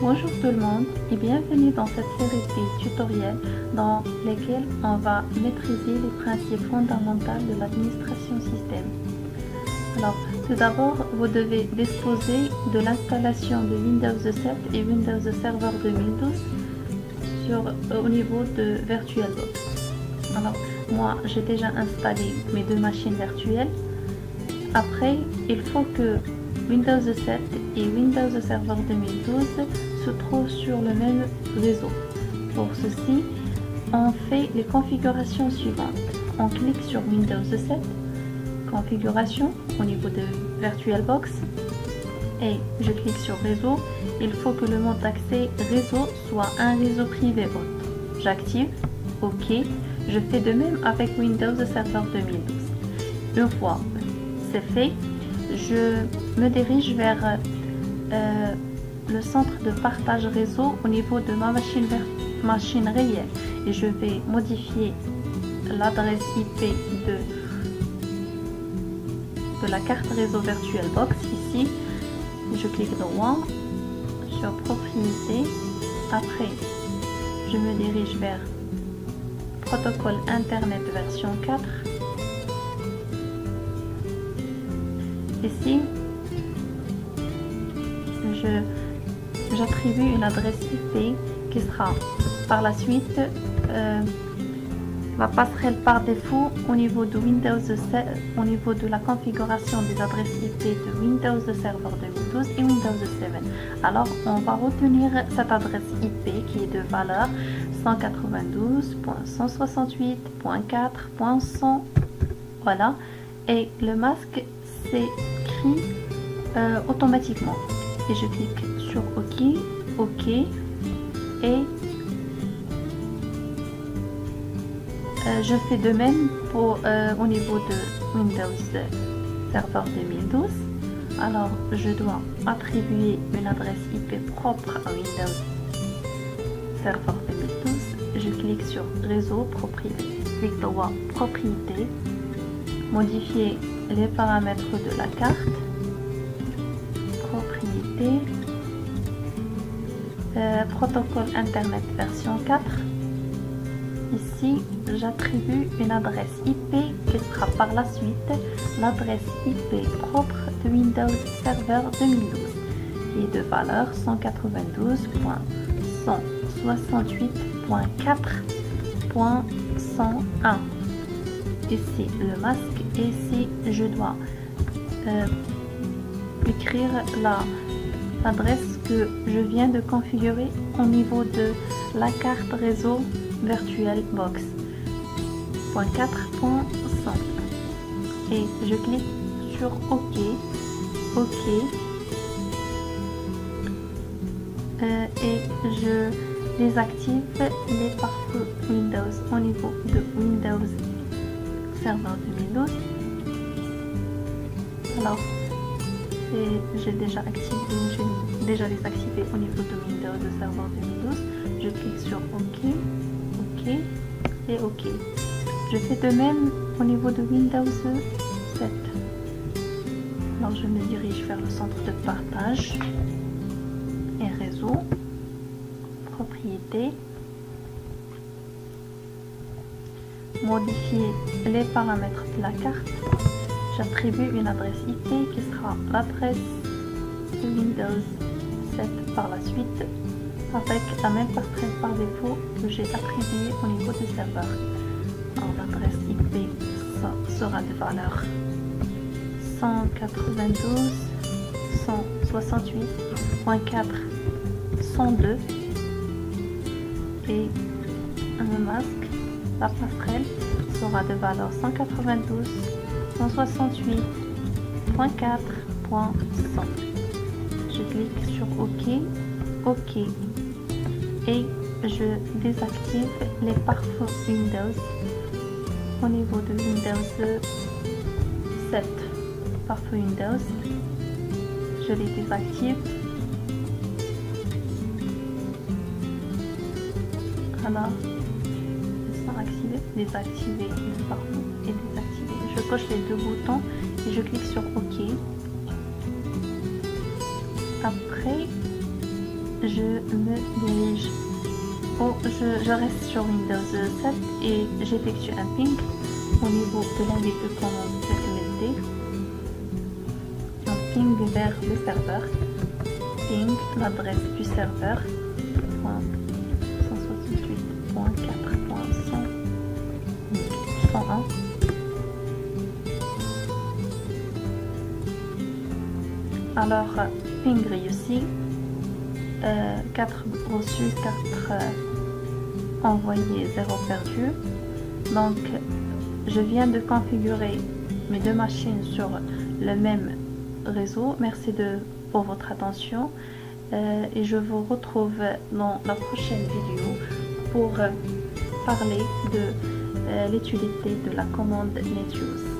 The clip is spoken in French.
Bonjour tout le monde et bienvenue dans cette série de tutoriels dans lesquels on va maîtriser les principes fondamentaux de l'administration système. Alors, tout d'abord, vous devez disposer de l'installation de Windows 7 et Windows Server 2012 au niveau de VirtualBox. Alors, moi, j'ai déjà installé mes deux machines virtuelles. Après, il faut que Windows 7 et Windows Server 2012 se trouvent sur le même réseau. Pour ceci, on fait les configurations suivantes. On clique sur Windows 7, configuration au niveau de VirtualBox et je clique sur réseau. Il faut que le mot d'accès réseau soit un réseau privé haute. J'active, OK. Je fais de même avec Windows Server 2012. Une fois c'est fait, je me dirige vers le centre de partage réseau au niveau de ma machine réelle et je vais modifier l'adresse IP de la carte réseau VirtualBox ici. Je clique droit sur propriété. Après, je me dirige vers protocole Internet version 4. Ici, j'attribue une adresse IP qui sera par la suite la passerelle par défaut au niveau de Windows 7, au niveau de la configuration des adresses IP de Windows Server 2012 et Windows 7. Alors, on va retenir cette adresse IP qui est de valeur 192.168.4.100. Voilà, et le masque s'écrit automatiquement. Et je clique sur OK et je fais de même pour au niveau de Windows Server 2012. Alors je dois attribuer une adresse IP propre à Windows Server 2012. Je clique sur réseau, propriété, clic droit, propriété, modifier les paramètres de la carte, propriété, protocole Internet version 4. Ici, j'attribue une adresse IP qui sera par la suite l'adresse IP propre de Windows Server 2012 qui est de valeur 192.168.4.101. Ici le masque et ici je dois écrire l'adresse que je viens de configurer au niveau de la carte réseau VirtualBox .4.100 et je clique sur OK et je désactive les pare-feux Windows au niveau de Windows Server 2012. Alors j'ai déjà désactivé au niveau de Windows Server 2012. Je clique sur OK et OK. Je fais de même au niveau de Windows 7. Alors je me dirige vers le centre de partage et réseau, propriété, modifier les paramètres de la carte. J'attribue une adresse IP qui sera l'adresse de Windows 7 par la suite avec la même passerelle par défaut que j'ai attribuée au niveau du serveur. Alors l'adresse IP sera de valeur 192.168.4.102 et le masque, la passerelle sera de valeur 192.168.4.100. Je clique sur OK et je désactive les pare-feux Windows au niveau de Windows 7. Pare-feux Windows, je les désactive. Alors, ils sont activés, désactiver le pare-feu et désactiver. Je coche les deux boutons et je clique sur OK. Après, je me dirige je reste sur Windows 7 et j'effectue un ping au niveau de l'indice de commande ZMSD. Un ping vers le serveur. Ping l'adresse du serveur. 168.4.101. Alors, ping réussi. 4 reçus, 4 envoyés, 0 perdu. Donc, je viens de configurer mes deux machines sur le même réseau. Merci pour votre attention et je vous retrouve dans la prochaine vidéo pour parler de l'utilité de la commande NetUse.